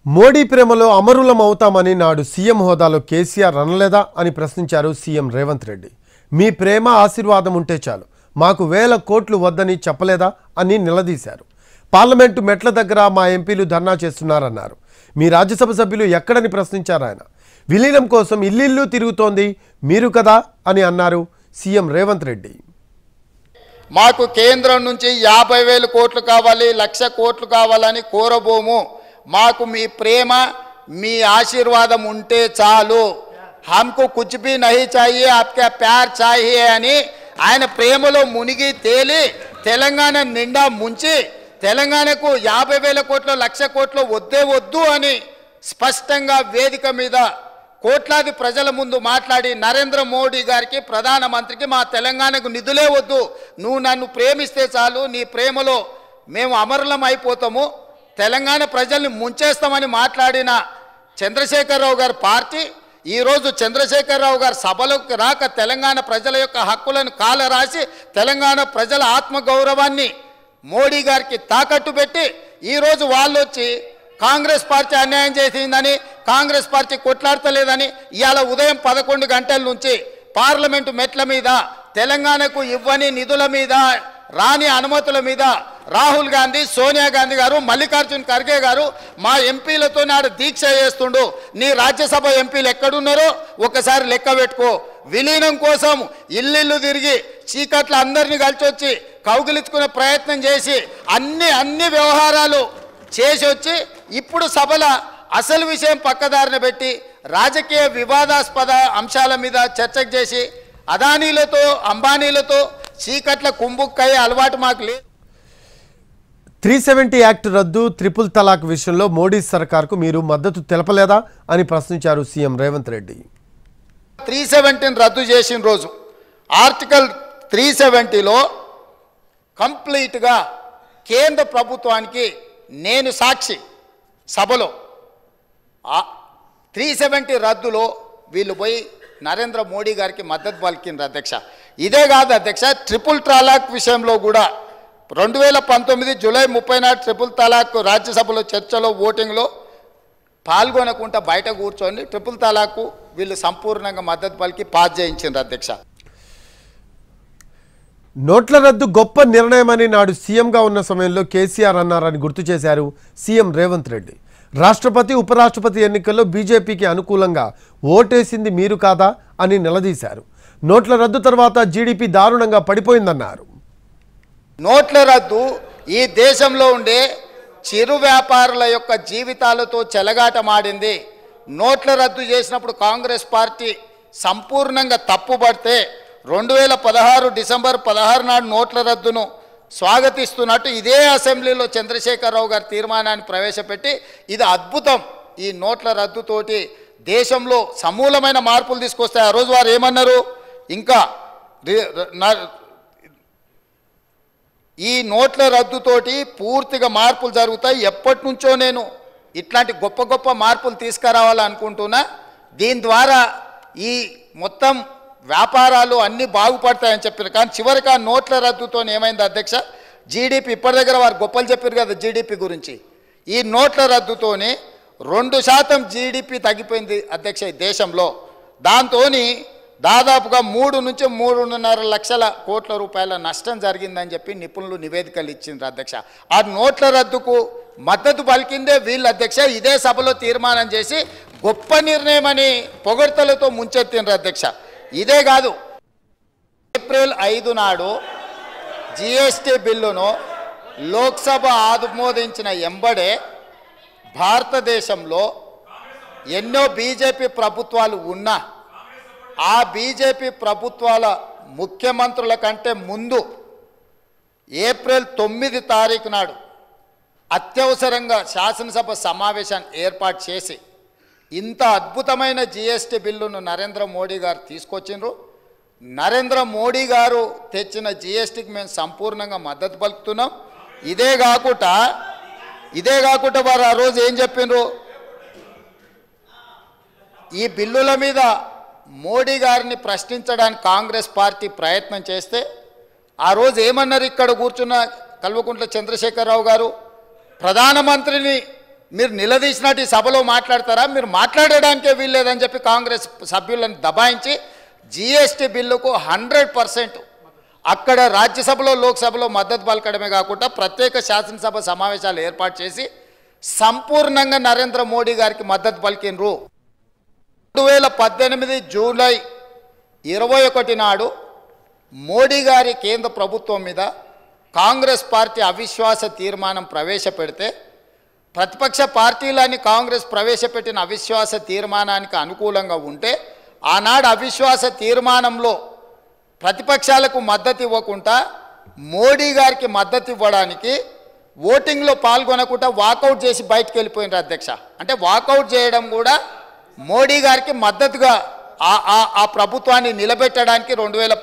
మోడీ ప్రేమలో అమరులం అవుతామని నాడు సీఎం హోదాలో కేసీఆర్ అనలేదా అని ప్రశ్నించారు సీఎం రేవంత్ రెడ్డి. మీ ప్రేమ ఆశీర్వాదం ఉంటే చాలు, మాకు వేల కోట్లు వద్దని చెప్పలేదా అని నిలదీశారు. పార్లమెంటు మెట్ల దగ్గర మా ఎంపీలు ధర్నా చేస్తున్నారన్నారు. మీ రాజ్యసభ సభ్యులు ఎక్కడని ప్రశ్నించారు ఆయన. విలీనం కోసం ఇల్లిల్లు తిరుగుతోంది మీరు కదా అని అన్నారు సీఎం రేవంత్ రెడ్డి. మాకు కేంద్రం నుంచి 50,000 కోట్లు కావాలి, 1,00,000 కోట్లు కావాలని కోరబోము. మాకు మీ ప్రేమ మీ ఆశీర్వాదం ఉంటే చాలు, హమ్కు కుచ్ భీ నహీ చాహియే ఆప్కా ప్యార్ చాహియే అని ఆయన ప్రేమలో మునిగి తేలి తెలంగాణ నిండా ముంచి తెలంగాణకు 50,000 కోట్లు 1,00,000 కోట్లు వద్దే వద్దు అని స్పష్టంగా వేదిక మీద కోట్లాది ప్రజల ముందు మాట్లాడి నరేంద్ర మోడీ గారికి ప్రధానమంత్రికి మా తెలంగాణకు నిధులే వద్దు, నువ్వు నన్ను ప్రేమిస్తే చాలు, నీ ప్రేమలో మేము అమరులం అయిపోతాము, తెలంగాణ ప్రజల్ని ముంచేస్తామని మాట్లాడిన చంద్రశేఖరరావు గారి పార్టీ ఈరోజు చంద్రశేఖరరావు గారు సభలోకి రాక తెలంగాణ ప్రజల యొక్క హక్కులను కాలరాసి తెలంగాణ ప్రజల ఆత్మగౌరవాన్ని మోడీ గారికి తాకట్టు పెట్టి ఈరోజు వాళ్ళు వచ్చి కాంగ్రెస్ పార్టీ అన్యాయం చేసిందని, కాంగ్రెస్ పార్టీ కొట్లాడతలేదని ఇవాళ ఉదయం 11 గంటల నుంచి పార్లమెంటు మెట్ల మీద తెలంగాణకు ఇవ్వని నిధుల మీద రాని అనుమతుల మీద రాహుల్ గాంధీ, సోనియా గాంధీ గారు, మల్లికార్జున్ ఖర్గే గారు మా ఎంపీలతో నాడు దీక్ష చేస్తుండు. నీ రాజ్యసభ ఎంపీలు ఎక్కడున్నారో ఒకసారి లెక్క పెట్టుకో. విలీనం కోసం ఇల్లు తిరిగి చీకట్ల అందరినీ కలిసి వచ్చి కౌగిలించుకునే ప్రయత్నం చేసి అన్ని వ్యవహారాలు చేసి వచ్చి ఇప్పుడు సభల అసలు విషయం పక్కదారిన పెట్టి రాజకీయ వివాదాస్పద అంశాల మీద చర్చకు చేసి అదానీలతో అంబానీలతో చీకట్ల కుంభుక్కయ్యే అలవాటు మాకు లేదు. 370 యాక్ట్ రద్దు, ట్రిపుల్ తలాక్ విషయంలో మోడీ సర్కార్కు మీరు మద్దతు తెలపలేదా అని ప్రశ్నించారు సీఎం రేవంత్ రెడ్డి. 370 రద్దు చేసిన రోజు ఆర్టికల్ 370లో కంప్లీట్గా కేంద్ర ప్రభుత్వానికి నేను సాక్షి సభలో 370 రద్దులో వీళ్ళు పోయి నరేంద్ర మోడీ గారికి మద్దతు పలికింది అధ్యక్ష. ఇదే కాదు అధ్యక్ష, ట్రిపుల్ తలాక్ విషయంలో కూడా 2019 జూలై 30 ట్రిపుల్ తలాక్ రాజ్యసభలో చర్చలో ఓటింగ్లో పాల్గొనకుండా బయట కూర్చొని ట్రిపుల్ తలాక్ వీళ్ళు సంపూర్ణంగా మద్దతు పలికి పాస్ చేయించింది అధ్యక్ష. నోట్ల రద్దు గొప్ప నిర్ణయమని నాడు సీఎంగా ఉన్న సమయంలో కేసీఆర్ అన్నారని గుర్తు చేశారు సీఎం రేవంత్ రెడ్డి. రాష్ట్రపతి ఉపరాష్ట్రపతి ఎన్నికల్లో బీజేపీకి అనుకూలంగా ఓటేసింది మీరు కాదా అని నిలదీశారు. నోట్ల రద్దు తర్వాత జీడీపీ దారుణంగా పడిపోయిందన్నారు. నోట్ల రద్దు ఈ దేశంలో ఉండే చిరు వ్యాపారుల యొక్క జీవితాలతో చెలగాటమాడింది. నోట్ల రద్దు చేసినప్పుడు కాంగ్రెస్ పార్టీ సంపూర్ణంగా తప్పుపడితే 2016 డిసెంబర్ 16 నాడు నోట్ల రద్దును స్వాగతిస్తున్నట్టు ఇదే అసెంబ్లీలో చంద్రశేఖరరావు గారి తీర్మానాన్ని ప్రవేశపెట్టి ఇది అద్భుతం, ఈ నోట్ల రద్దుతోటి దేశంలో సమూలమైన మార్పులు తీసుకొస్తాయి. ఆ రోజు వారు ఏమన్నారు, ఇంకా ఈ నోట్ల రద్దుతోటి పూర్తిగా మార్పులు జరుగుతాయి, ఎప్పటి నుంచో నేను ఇట్లాంటి గొప్ప గొప్ప మార్పులు తీసుకురావాలనుకుంటున్నా, దీని ద్వారా ఈ మొత్తం వ్యాపారాలు అన్నీ బాగుపడతాయని చెప్పారు. కానీ చివరికి ఆ నోట్ల రద్దుతో ఏమైంది అధ్యక్ష, జీడిపి ఇప్పటి దగ్గర వారు గొప్పలు చెప్పారు కదా జీడిపి గురించి, ఈ నోట్ల రద్దుతోని 2% జీడిపి తగ్గిపోయింది అధ్యక్ష ఈ దేశంలో. దాంతో దాదాపుగా 3 నుంచి 3.5 లక్షల కోట్ల రూపాయల నష్టం జరిగిందని చెప్పి నిపుణులు నివేదికలు ఇచ్చిండ్రు అధ్యక్ష. ఆ నోట్ల రద్దుకు మద్దతు పలికిందే వీళ్ళు అధ్యక్ష. ఇదే సభలో తీర్మానం చేసి గొప్ప నిర్ణయం అని పొగడ్తలతో ముంచెత్తిండ్రు అధ్యక్ష. ఇదే కాదు, ఏప్రిల్ 5 నాడు జిఎస్టీ బిల్లును లోక్సభ ఆమోదించిన ఎంబడే భారతదేశంలో ఎన్నో బీజేపీ ప్రభుత్వాలు ఉన్నా ఆ బీజేపీ ప్రభుత్వాల ముఖ్యమంత్రుల కంటే ముందు ఏప్రిల్ 9 తారీఖు నాడు అత్యవసరంగా శాసనసభ సమావేశాన్ని ఏర్పాటు చేసి ఇంత అద్భుతమైన జిఎస్టీ బిల్లును నరేంద్ర మోడీ గారు తీసుకొచ్చిండ్రు. నరేంద్ర మోడీ గారు తెచ్చిన జిఎస్టీకి మేము సంపూర్ణంగా మద్దతు పలుకుతున్నాం. ఇదే కాకుండా వారు ఆ రోజు ఏం చెప్పిండ్రు, ఈ బిల్లుల మీద మోడీ గారిని ప్రశ్నించడానికి కాంగ్రెస్ పార్టీ ప్రయత్నం చేస్తే ఆ రోజు ఏమన్నారు, ఇక్కడ కూర్చున్న కల్వకుంట్ల చంద్రశేఖరరావు గారు ప్రధానమంత్రిని మీరు నిలదీసినట్టు ఈ సభలో మాట్లాడతారా? మీరు మాట్లాడడానికే వీల్లేదని చెప్పి కాంగ్రెస్ సభ్యులను దబాయించి జిఎస్టీ బిల్లుకు 100% అక్కడ రాజ్యసభలో లోక్సభలో మద్దతు పలకడమే కాకుండా ప్రత్యేక శాసనసభ సమావేశాలు ఏర్పాటు చేసి సంపూర్ణంగా నరేంద్ర మోడీ గారికి మద్దతు పలికినరు. 2018 జూలై 21 నాడు మోడీ గారి కేంద్ర ప్రభుత్వం మీద కాంగ్రెస్ పార్టీ అవిశ్వాస తీర్మానం ప్రవేశపెడితే ప్రతిపక్ష పార్టీలని కాంగ్రెస్ ప్రవేశపెట్టిన అవిశ్వాస తీర్మానానికి అనుకూలంగా ఉంటే ఆనాడు అవిశ్వాస తీర్మానంలో ప్రతిపక్షాలకు మద్దతు ఇవ్వకుండా మోడీ గారికి మద్దతు ఇవ్వడానికి ఓటింగ్లో పాల్గొనకుండా వాకౌట్ చేసి బయటకు వెళ్ళిపోయినారు అధ్యక్ష. అంటే వాకౌట్ చేయడం కూడా మోడీ గారికి మద్దతుగా ఆ ప్రభుత్వాన్ని నిలబెట్టడానికి 2000